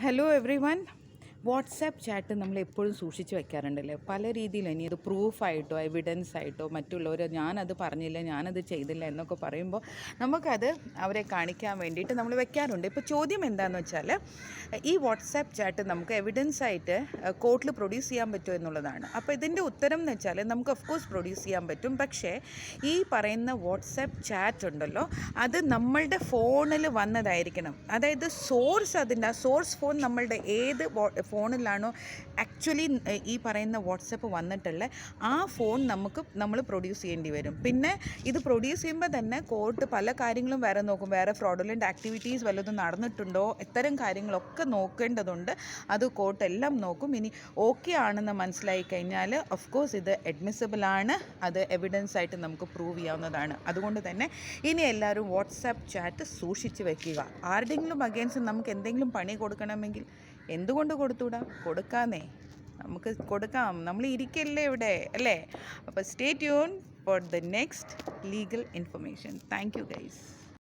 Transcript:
Hello every one. WhatsApp chat നമ്മൾ എപ്പോഴും സൂക്ഷിച്ച് വെക്കാറുണ്ടല്ലേ, പല രീതിയിൽ. ഇനി അത് പ്രൂഫായിട്ടോ എവിഡൻസ് ആയിട്ടോ മറ്റുള്ളവർ ഞാനത് പറഞ്ഞില്ല, ഞാനത് ചെയ്തില്ല എന്നൊക്കെ പറയുമ്പോൾ നമുക്കത് അവരെ കാണിക്കാൻ വേണ്ടിയിട്ട് നമ്മൾ വെക്കാറുണ്ട്. ഇപ്പോൾ ചോദ്യം എന്താണെന്ന് വെച്ചാൽ, ഈ വാട്സാപ്പ് ചാറ്റ് നമുക്ക് എവിഡൻസ് ആയിട്ട് കോർട്ടിൽ പ്രൊഡ്യൂസ് ചെയ്യാൻ പറ്റുമോ എന്നുള്ളതാണ്. അപ്പോൾ ഇതിൻ്റെ ഉത്തരം എന്ന് വെച്ചാൽ നമുക്ക് ഓഫ് കോഴ്സ് പ്രൊഡ്യൂസ് ചെയ്യാൻ പറ്റും. പക്ഷേ ഈ പറയുന്ന വാട്സാപ്പ് ചാറ്റ് ഉണ്ടല്ലോ, അത് നമ്മളുടെ ഫോണിൽ വന്നതായിരിക്കണം. അതായത് അതിൻ്റെ സോഴ്സ് ഫോൺ നമ്മളുടെ ഏത് ഫോണിലാണോ ആക്ച്വലി ഈ പറയുന്ന വാട്സപ്പ് വന്നിട്ടുള്ള ആ ഫോൺ നമ്മൾ പ്രൊഡ്യൂസ് ചെയ്യേണ്ടി വരും. പിന്നെ ഇത് പ്രൊഡ്യൂസ് ചെയ്യുമ്പോൾ തന്നെ കോർട്ട് പല കാര്യങ്ങളും വേറെ നോക്കും. വേറെ ഫ്രോഡുലൻ്റ് ആക്ടിവിറ്റീസ് വല്ലതും നടന്നിട്ടുണ്ടോ, ഇത്തരം കാര്യങ്ങളൊക്കെ നോക്കേണ്ടതുണ്ട്. അത് കോർട്ട് എല്ലാം നോക്കും. ഇനി ഓക്കെ ആണെന്ന് മനസ്സിലായി കഴിഞ്ഞാൽ ഓഫ് കോഴ്സ് ഇത് അഡ്മിസിബിൾ ആണ്, അത് എവിഡൻസ് ആയിട്ട് നമുക്ക് പ്രൂവ് ചെയ്യാവുന്നതാണ്. അതുകൊണ്ട് തന്നെ ഇനി എല്ലാവരും വാട്സാപ്പ് ചാറ്റ് സൂക്ഷിച്ച് വെക്കുക. ആരുടെയെങ്കിലും അഗെയിൻസ്റ്റ് നമുക്ക് എന്തെങ്കിലും പണി കൊടുക്കണമെങ്കിൽ എന്തുകൊണ്ട് കൊടുത്തൂടാ? കൊടുക്കാന്നേ, നമുക്ക് കൊടുക്കാം. നമ്മൾ ഇരിക്കല്ലേ ഇവിടെ, അല്ലേ? അപ്പോൾ stay tune for the next legal information. Thank you guys.